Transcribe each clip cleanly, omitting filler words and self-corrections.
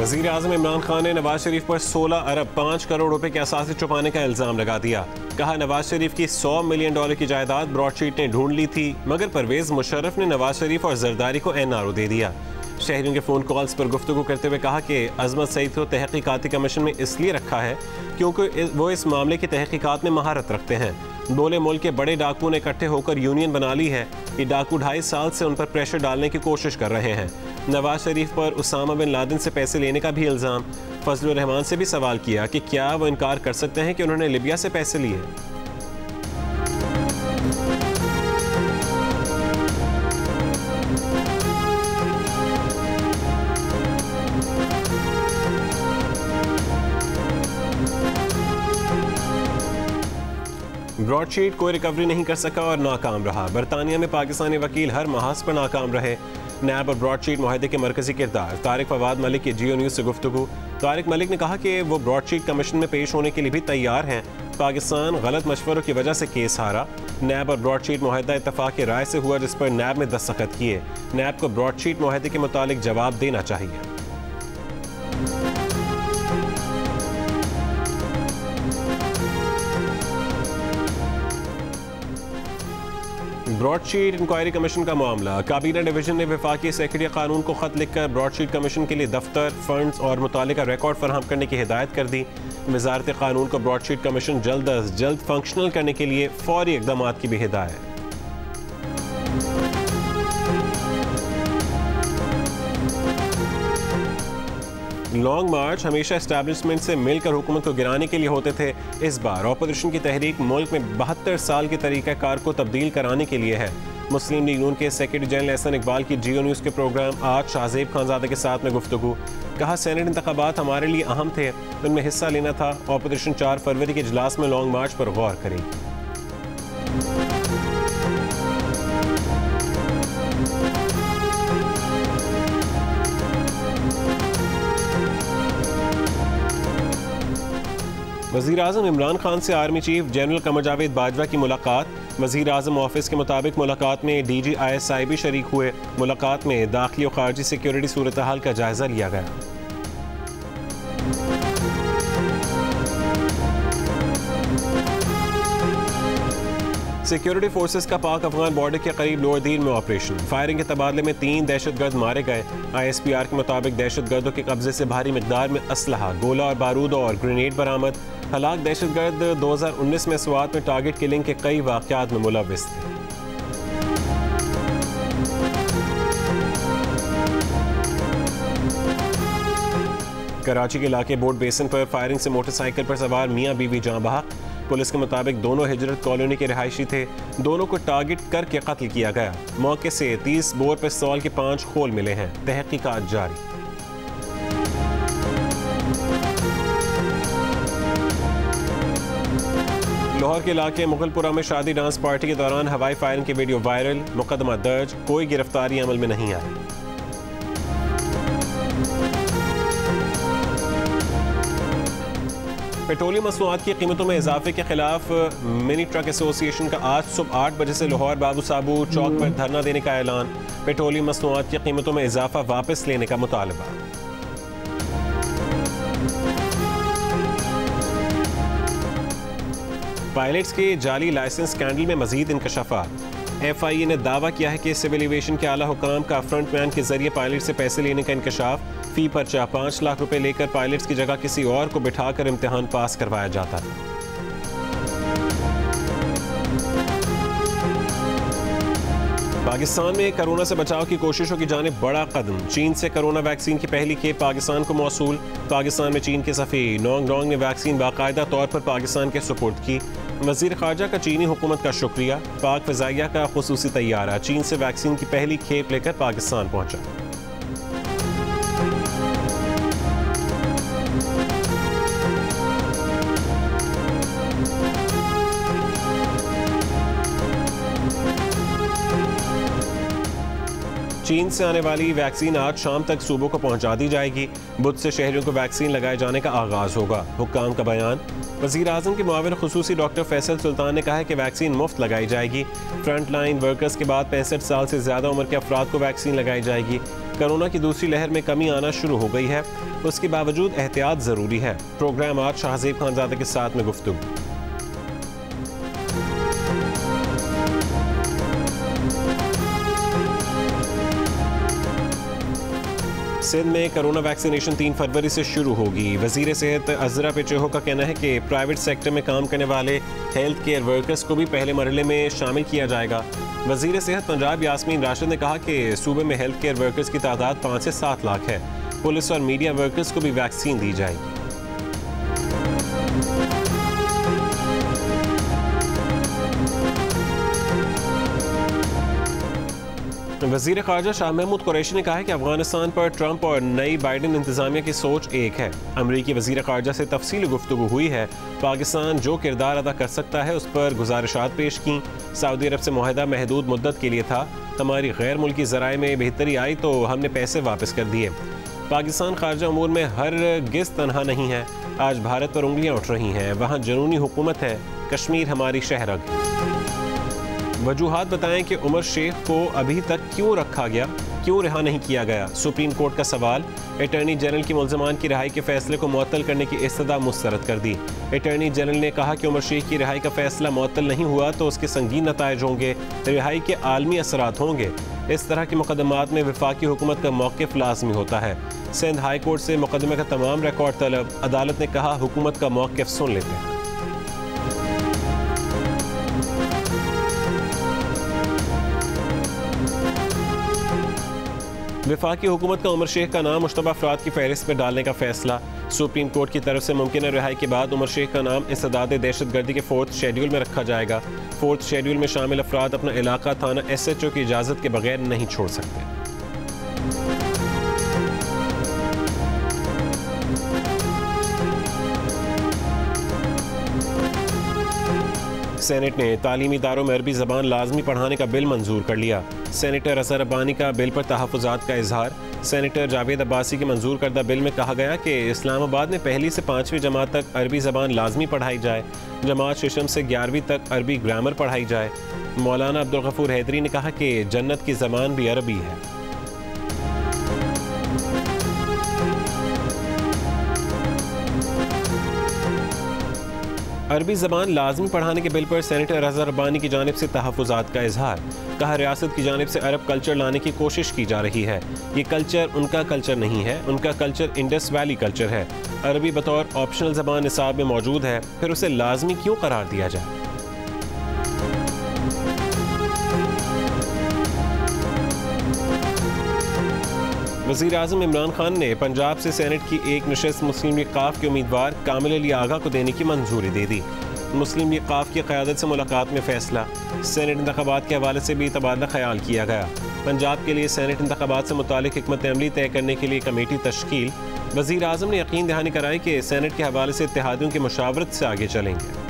वज़ीर आज़म इमरान खान ने नवाज शरीफ पर 16 अरब 5 करोड़ रुपए के असासे छुपाने का इल्ज़ाम लगा दिया। कहा, नवाज शरीफ की $100 मिलियन की जायदाद ब्रॉडशीट ने ढूंढ ली थी, मगर परवेज़ मुशर्रफ ने नवाज शरीफ और जरदारी को NRO दे दिया। शहरियों के फ़ोन कॉल्स पर गुफ्तगू करते हुए कहा कि अजमत सईद को तहकीकाती कमीशन में इसलिए रखा है क्योंकि वो इस मामले की तहकीकात में महारत रखते हैं। बोले, मुल्क के बड़े डाकू ने इकट्ठे होकर यूनियन बना ली है। ये डाकू 2.5 साल से उन पर प्रेशर डालने की कोशिश कर रहे हैं। नवाज शरीफ पर उसामा बिन लादेन से पैसे लेने का भी इल्ज़ाम। फजलुर रहमान से भी सवाल किया कि क्या वो इनकार कर सकते हैं कि उन्होंने लिबिया से पैसे लिए। ब्रॉडशीट कोई रिकवरी नहीं कर सका और नाकाम रहा। बरतानिया में पाकिस्तानी वकील हर महाज पर नाकाम रहे। नैब और ब्रॉडशीट मुआहदे के मरकजी किरदार तारिक फवाद मलिक की जियो न्यूज़ से गुफ्तगू। तारिक मलिक ने कहा कि वो ब्रॉडशीट कमीशन में पेश होने के लिए भी तैयार हैं। पाकिस्तान गलत मशवरों की वजह से केस हारा। नैब और ब्रॉडशीट मुआहदा इत्तफाक की राय से हुआ, जिस पर नैब ने दस्तखत किए। नैब को ब्रॉडशीट मुआहदे के मुतालिक जवाब देना चाहिए। ब्रॉडशीट इंक्वायरी कमीशन का मामला। काबीना डिवीजन ने वफाकी सेक्रेटरी कानून को खत लिखकर ब्रॉडशीट कमीशन के लिए दफ्तर, फंड्स और मुतालिका रिकॉर्ड फराहम करने की हिदायत कर दी। वजारत कानून को ब्रॉडशीट कमीशन जल्द अज जल्द फंक्शनल करने के लिए फौरी इकदाम की भी हिदायत। लॉन्ग मार्च हमेशा एस्टैब्लिशमेंट से मिलकर हुकूमत को गिराने के लिए होते थे। इस बार ऑपोजिशन की तहरीक मुल्क में 72 साल की तरीक़ाकार को तब्दील कराने के लिए है। मुस्लिम लीग नून के सेक्रेटरी जनरल एहसन इकबाल की जियो न्यूज़ के प्रोग्राम आज शाहजेब खानजादा के साथ में गुफ्तगू। कहा, सेनेट इंतखाबात हमारे लिए अहम थे, उनमें हिस्सा लेना था। ऑपोजिशन 4 फरवरी के इजलास में लॉन्ग मार्च पर गौर करेगी। वज़ीर आज़म इमरान खान से army chief general Qamar Javed Bajwa की मुलाकात। वज़ीर आज़म ऑफिस के मुताबिक मुलाकात में DG ISI भी शरीक हुए। मुलाकात में दाखिली और खारजी सिक्योरिटी सूरत हाल का जायजा लिया गया। सिक्योरिटी फोर्सेस का पाक अफगान बॉर्डर के करीब लोअरदीन में ऑपरेशन। फायरिंग के तबादले में 3 दहशतगर्द मारे गए। ISPR के मुताबिक दहशतगर्दों के कब्जे से भारी मिकदार में असलहा, गोला और बारूद और ग्रेनेड बरामद। हलाक दहशतगर्द 2019 में स्वात में टारगेट किलिंग के कई वाक़यात में मुलव्विस थे। कराची के इलाके बोट बेसन पर फायरिंग से मोटरसाइकिल पर सवार मियाँ बीवी जाँ बहक। पुलिस के मुताबिक दोनों हिजरत कॉलोनी के रिहायशी थे। दोनों को टारगेट करके कत्ल किया गया। मौके से 30 बोर पिस्तौल के 5 खोल मिले हैं। तहकीकात जारी। लाहौर के इलाके मुगलपुरा में शादी डांस पार्टी के दौरान हवाई फायरिंग की वीडियो वायरल। मुकदमा दर्ज, कोई गिरफ्तारी अमल में नहीं आई। पेट्रोलियम मसनूआत की कीमतों में इजाफे के खिलाफ मिनी ट्रक एसोसिएशन का आज सुबह 8 बजे से लाहौर बाबू साबू चौक पर धरना देने का ऐलान। पेट्रोलियम मसनूआत की कीमतों में इजाफा वापस लेने का मुतालबा। पायलट्स के जाली लाइसेंस स्कैंडल में मजीद इंकशाफात। FIA ने दावा किया है कि सिविल एविएशन के आला हुकाम का फ्रंटमैन के जरिए पायलट से पैसे लेने का इंकशाफ। फी पर्चा 5 लाख रुपए लेकर पायलट्स की जगह किसी और को बिठाकर इम्तिहान पास करवाया जाता था। पाकिस्तान में कोरोना से बचाव की कोशिशों की जानिब बड़ा कदम। चीन से कोरोना वैक्सीन की पहली खेप पाकिस्तान को मौसूल। पाकिस्तान में चीन के सफ़ीर नोंग डोंग ने वैक्सीन बाकायदा तौर पर पाकिस्तान के सुपुर्द की। वज़ीर ख़ारजा का चीनी हुकूमत का शुक्रिया। पाक फ़ज़ाइया का ख़ुसूसी तैयारा चीन से वैक्सीन की पहली खेप लेकर पाकिस्तान पहुँचा। चीन से आने वाली वैक्सीन आज शाम तक सूबों को पहुंचा दी जाएगी। बुध से शहरियों को वैक्सीन लगाए जाने का आगाज होगा। हुक्काम का बयान। वज़ीर आज़म के मुआविन खुसूसी डॉक्टर फैसल सुल्तान ने कहा है कि वैक्सीन मुफ्त लगाई जाएगी। फ्रंट लाइन वर्कर्स के बाद 65 साल से ज़्यादा उम्र के अफराद को वैक्सीन लगाई जाएगी। कोरोना की दूसरी लहर में कमी आना शुरू हो गई है, उसके बावजूद एहतियात ज़रूरी है। प्रोग्राम आज शाहज़ेब खानज़ादा के साथ में गुफ्तगू। सिंध में कोरोना वैक्सीनेशन 3 फरवरी से शुरू होगी। वज़ीर सेहत अज़रा पेचेहो का कहना है कि प्राइवेट सेक्टर में काम करने वाले हेल्थ केयर वर्कर्स को भी पहले मरहले में शामिल किया जाएगा। वज़ीर सेहत पंजाब यास्मीन राशिद ने कहा कि सूबे में हेल्थ केयर वर्कर्स की तादाद 5 से 7 लाख है। पुलिस और मीडिया वर्कर्स को भी वैक्सीन दी जाएगी। वज़ीर ख़ारजा शाह महमूद कुरैशी ने कहा है कि अफगानिस्तान पर ट्रंप और नई बाइडेन इंतज़ामिया की सोच एक है। अमरीकी वज़ीर ख़ारजा से तफसीली गुफ्तगू हुई है। पाकिस्तान जो किरदार अदा कर सकता है उस पर गुजारिशात पेश की। सऊदी अरब से मुआहदा महदूद मुद्दत के लिए था। हमारी गैर मुल्की ज़राए में बेहतरी आई तो हमने पैसे वापस कर दिए। पाकिस्तान ख़ारजा अमूर में हर गिस तनहा नहीं है। आज भारत पर उंगलियाँ उठ रही हैं। वहाँ जनूनी हुकूमत है। कश्मीर हमारी शहरग। वजूहात बताएं कि उमर शेख को अभी तक क्यों रखा गया, क्यों रिहा नहीं किया गया। सुप्रीम कोर्ट का सवाल। अटॉर्नी जनरल की मुल्ज़मान की रिहाई के फैसले को मुअत्तल करने की इस्तदा मुस्तरद कर दी। अटॉर्नी जनरल ने कहा कि उमर शेख की रिहाई का फैसला मुअत्तल नहीं हुआ तो उसके संगीन नताइज होंगे, रिहाई के आलमी असरात होंगे। इस तरह के मुकदमात में वफाकी हुकूमत का मौक़िफ़ लाज़मी होता है। सिंध हाई कोर्ट से मुकदमे का तमाम रिकॉर्ड तलब। अदालत ने कहा हुकूमत का मौक़िफ़ सुन लेते हैं। वफाकी हुकूमत का उमर शेख का नाम मुश्तबा अफराद की फहरिस्त में डालने का फैसला। सुप्रीम कोर्ट की तरफ से मुमकिन रिहाई के बाद उमर शेख का नाम इंसदाद दहशतगर्दी के 4th शेड्यूल में रखा जाएगा। 4th शेड्यूल में शामिल अफराद अपना इलाका थाना SHO की इजाज़त के बगैर नहीं छोड़ सकते। सेनेट ने तालीमी इदारों में अरबी ज़बान लाजमी पढ़ाने का बिल मंजूर कर लिया। सेनेटर अज़हर अब्बानी का बिल पर तहफ़्फ़ुज़ात का इजहार। सेनेटर जावेद अब्बासी के मंजूर करदा बिल में कहा गया कि इस्लामाबाद में 1ली से 5वीं जमात तक अरबी ज़बान लाजमी पढ़ाई जाए। जमात शिशम से 11वीं तक अरबी ग्रामर पढ़ाई जाए। मौलाना अब्दुल गफूर हैदरी ने कहा कि जन्नत की ज़बान भी अरबी है। अरबी ज़बान लाजमी पढ़ाने के बिल पर सेनेटर अज़हर अब्बानी की जानिब से तहफ़्फ़ुज़ात का इजहार। कहा रियासत की जानिब से अरब कल्चर लाने की कोशिश की जा रही है। ये कल्चर उनका कल्चर नहीं है, उनका कल्चर इंडस वैली कल्चर है। अरबी बतौर ऑप्शनल ज़बान निसाब में मौजूद है, फिर उसे लाजमी क्यों करार दिया जाए। वज़ीर आज़म इमरान खान ने पंजाब से सेनेट की एक नशस्त मुस्लिम लीग काफ के उम्मीदवार कामिल अली आगा को देने की मंजूरी दे दी। मुस्लिम लीग काफ की क़यादत से मुलाकात में फ़ैसला। सेनेट इंतख़ाबात के हवाले से भी तबादला ख्याल किया गया। पंजाब के लिए सेनेट इंतख़ाबात से मुतालिक हिकमत अमली तय करने के लिए कमेटी तश्कील। वज़ीर आज़म ने यकीन दहानी कराई कि सेनेट के हवाले से इत्तेहादियों की मुशावरत से आगे चलेंगे।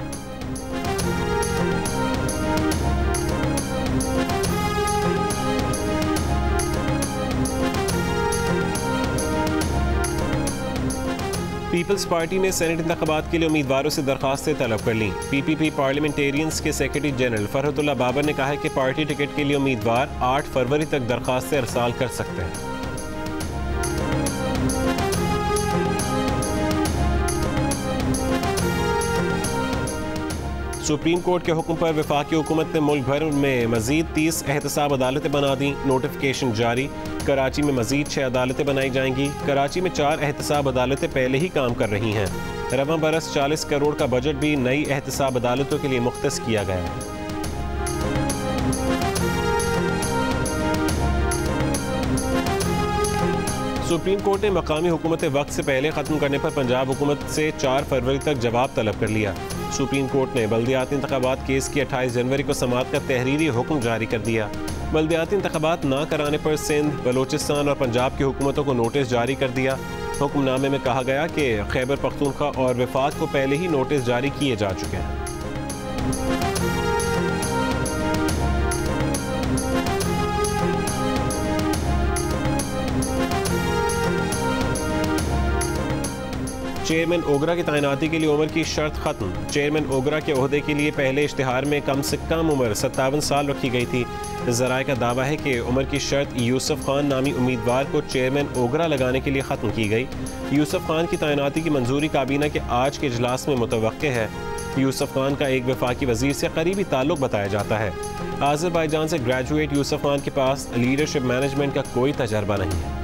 पीपल्स पार्टी ने सेनेट इंतख़ाबात के लिए उम्मीदवारों से दरख्वास्तें तलब कर लीं। PPP पार्लियामेंटेरियंस के सेक्रेटरी जनरल फरहतुल्लाह बाबर ने कहा है कि पार्टी टिकट के लिए उम्मीदवार 8 फरवरी तक दरख्वास्तें अरसाल कर सकते हैं। सुप्रीम कोर्ट के हुक्म पर वफाकी हुकूमत ने मुल्क भर में मजीद 30 एहतसाब अदालतें बना दी। नोटिफिकेशन जारी। कराची में मजीद 6 अदालतें बनाई जाएंगी। कराची में 4 एहतसाब अदालतें पहले ही काम कर रही हैं। रवां बरस 40 करोड़ का बजट भी नई एहतसाब अदालतों के लिए मुख्तस किया गया है। सुप्रीम कोर्ट ने मकामी हुकूमत वक्त से पहले ख़त्म करने पर पंजाब हुकूमत से 4 फरवरी तक जवाब तलब कर लिया। सुप्रीम कोर्ट ने बल्दियाती इंतख़ाबात केस की 28 जनवरी को समाअत का तहरीरी हुक्म जारी कर दिया। बल्दियाती इंतख़ाबात ना कराने पर सिंध, बलोचिस्तान और पंजाब की हुकूमतों को नोटिस जारी कर दिया। हुक्मनामे में कहा गया कि खैबर पख्तूनख्वा और वफाक को पहले ही नोटिस जारी किए जा चुके हैं। चेयरमैन ओगरा की तैनाती के लिए उम्र की शर्त खत्म। चेयरमैन ओगरा के ओहदे के लिए पहले इश्तिहार में कम से कम उम्र 57 साल रखी गई थी। ज़राए का दावा है कि उम्र की शर्त यूसुफ खान नामी उम्मीदवार को चेयरमैन ओगरा लगाने के लिए ख़त्म की गई। यूसुफ खान की तैनाती की मंजूरी काबीना के आज के इजलास में मुतवक्के है। यूसुफ खान का एक वफाकी वजीर से करीबी ताल्लुक बताया जाता है। आज़रबाईजान से ग्रेजुएट यूसुफ खान के पास लीडरशिप मैनेजमेंट का कोई तजर्बा नहीं है।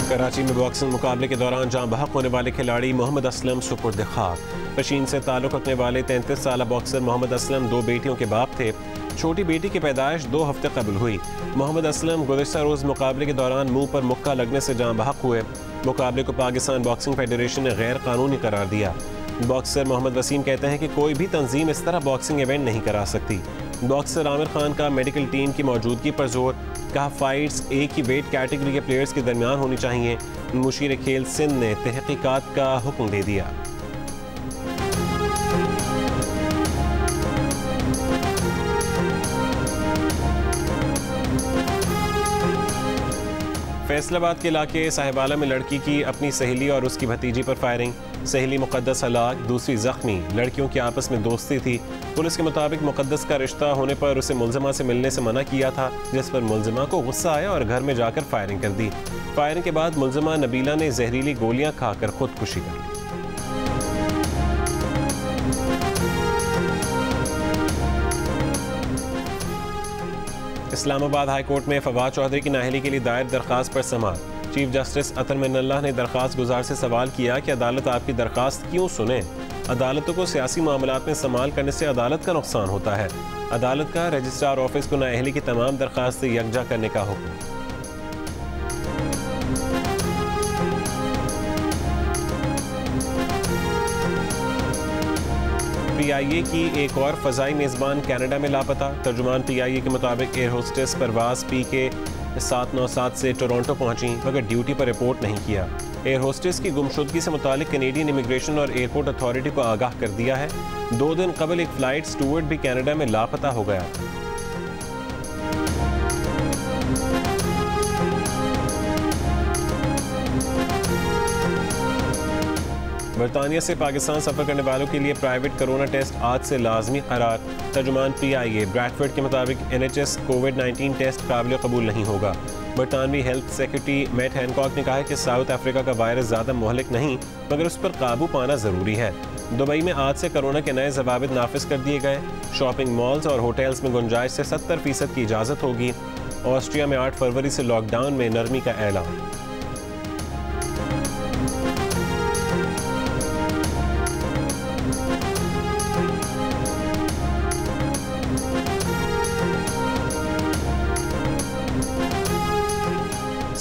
कराची में बॉक्सिंग मुकाबले के दौरान जहां बहक होने वाले खिलाड़ी मोहम्मद असलम सुपुर्द खाक। पशीन से ताल्लुक़ रखने वाले 33 साल बॉक्सर मोहम्मद असलम 2 बेटियों के बाप थे। छोटी बेटी की पैदाइश 2 हफ्ते कबल हुई। मोहम्मद असलम गुज़िश्ता रोज़ मुकाबले के दौरान मुंह पर मुक्का लगने से जहां बहक हुए। मुकाबले को पाकिस्तान बॉक्सिंग फेडरेशन ने गैर कानूनी करार दिया। बॉक्सर मोहम्मद वसीम कहते हैं कि कोई भी तंजीम इस तरह बॉक्सिंग इवेंट नहीं करा सकती। बॉक्सर आमिर खान का मेडिकल टीम की मौजूदगी पर जोर। कहा फाइट्स एक ही वेट कैटेगरी के प्लेयर्स के दरमियान होनी चाहिए। मुशीर खेल सिंध ने तहकीकात का हुक्म दे दिया। फैसलाबाद के इलाके साहिबाला में लड़की की अपनी सहेली और उसकी भतीजी पर फायरिंग। सहेली मुकद्दस हलाक, दूसरी जख्मी। लड़कियों की आपस में दोस्ती थी। पुलिस के मुताबिक मुकद्दस का रिश्ता होने पर उसे मुलजिमा से मिलने से मना किया था, जिस पर मुलजिमा को गुस्सा आया और घर में जाकर फायरिंग कर दी। फायरिंग के बाद मुलजिमा नबीला ने जहरीली गोलियां खाकर खुदकुशी कर ली। इस्लामाबाद हाई कोर्ट में फवाद चौधरी की नाअहली के लिए दायर दरखास्त पर समाअत। चीफ जस्टिस अतर मिनल्लाह ने दरखास्त गुजार से सवाल किया कि अदालत आपकी दरखास्त क्यों सुने। अदालतों को सियासी मामलात में इस्तेमाल करने से अदालत का नुकसान होता है। अदालत का रजिस्ट्रार ऑफिस को नाअहली की तमाम दरखास्तें यकजा करने का हुक्म। PIA की एक और फ़ज़ाई मेज़बान कनाडा में लापता। तर्जुमान PIA के मुताबिक एयर होस्टेस परवाज़ PK 797 से टोरंटो पहुंची मगर ड्यूटी पर रिपोर्ट नहीं किया। एयर होस्टेस की गुमशुदगी से मुतालिक कैनेडियन इमिग्रेशन और एयरपोर्ट अथॉरिटी को आगाह कर दिया है। 2 दिन कबल एक फ़्लाइट स्टूवर्ड भी कनाडा में लापता हो गया। बरतानिया से पाकिस्तान सफ़र करने वालों के लिए प्राइवेट कोरोना टेस्ट आज से लाजमी करार। तर्जुमान PIA ब्रैडफोर्ड के मुताबिक NHS कोविड-19 टेस्ट काबिल कबूल नहीं होगा। बरतानवी हेल्थ सेक्रेटरी मैट हैनकॉक ने कहा है कि साउथ अफ्रीका का वायरस ज़्यादा मुहलिक नहीं मगर उस पर काबू पाना ज़रूरी है। दुबई में आज से कोरोना के नए ज़वाबित नाफिज कर दिए गए। शॉपिंग मॉल्स और होटल्स में गुंजाइश से 70% की इजाज़त होगी। ऑस्ट्रिया में 8 फरवरी से लॉकडाउन में नरमी का ऐलान।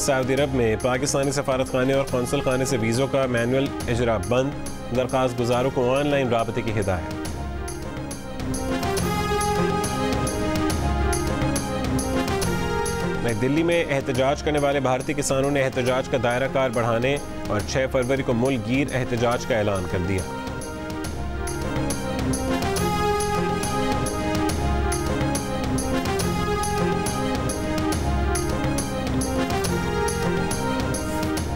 सऊदी अरब में पाकिस्तानी सफारत खाने और कौंसल खाने से वीज़ों का मैनुअल इजरा बंद। दरख्वास्त गुजारों को ऑनलाइन राबते की हिदायत। नई दिल्ली में एहतजाज करने वाले भारतीय किसानों ने एहतजाज का दायरा कार बढ़ाने और 6 फरवरी को मुल्क गिर एहतजाज का ऐलान कर दिया।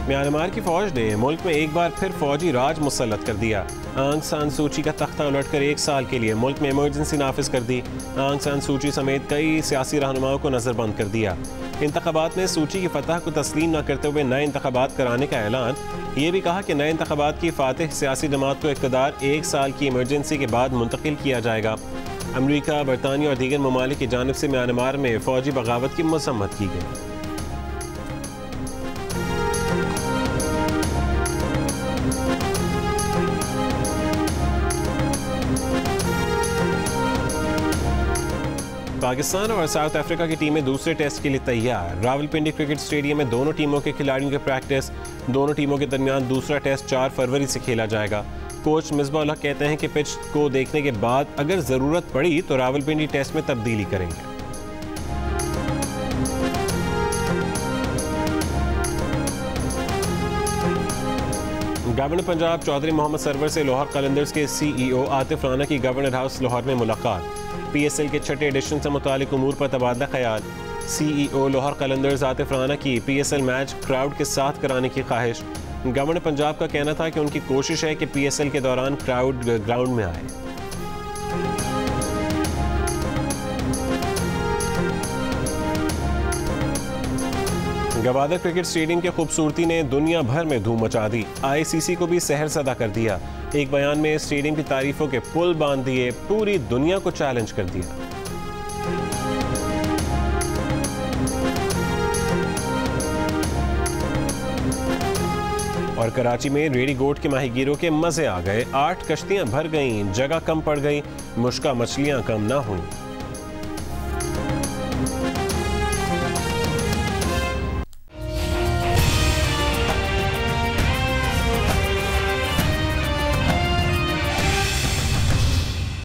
म्यांमार की फौज ने मुल्क में एक बार फिर फौजी राज मुसल्लत कर दिया। आंग सान सूची का तख्ता उलटकर 1 साल के लिए मुल्क में इमरजेंसी नाफिज कर दी। आंग सान सूची समेत कई सियासी रहनुमाओं को नजरबंद कर दिया। इंतखाबात में सूची की फतह को तस्लीम न करते हुए नए इंतखाबात कराने का ऐलान। ये भी कहा कि नए इंतखाबात की फातिह सियासी जमात को इक़्तिदार 1 साल की इमरजेंसी के बाद मुंतकिल किया जाएगा। अमरीका, बरतानिया और दीगर ममालिक की जानिब से म्यांमार में फौजी बगावत की मजम्मत की गई। पाकिस्तान और साउथ अफ्रीका की टीमें दूसरे टेस्ट के लिए तैयार। रावलपिंडी क्रिकेट स्टेडियम में दोनों टीमों के खिलाड़ियों की प्रैक्टिस। दोनों टीमों के दरमियान दूसरा टेस्ट 4 फरवरी से खेला जाएगा। कोच मिसबाह उल हक कहते हैं कि पिच को देखने के बाद अगर ज़रूरत पड़ी तो रावलपिंडी टेस्ट में तब्दीली करेंगे। गवर्नर पंजाब चौधरी मोहम्मद सरवर से लाहौर कलंदर्स के CEO आतिफ राना की गवर्नर हाउस लाहौर में मुलाकात। PSL के 6ठे एडिशन से मुतालिक उमूर पर तबादला ख्याल। CEO लाहौर कलंदर्स आतिफ राना की PSL मैच क्राउड के साथ कराने की ख्वाहिश। गवर्नर पंजाब का कहना था कि उनकी कोशिश है कि PSL के दौरान क्राउड ग्राउंड में आए। गवादर क्रिकेट स्टेडियम की खूबसूरती ने दुनिया भर में धूम मचा दी। ICC को भी सहर सदा कर दिया। एक बयान में स्टेडियम की तारीफों के पुल बांध दिए, पूरी दुनिया को चैलेंज कर दिया। और कराची में रेडी गोट के माहीगीरों के मजे आ गए। 8 कश्तियां भर गईं, जगह कम पड़ गई, मुश्का मछलियां कम ना हुई।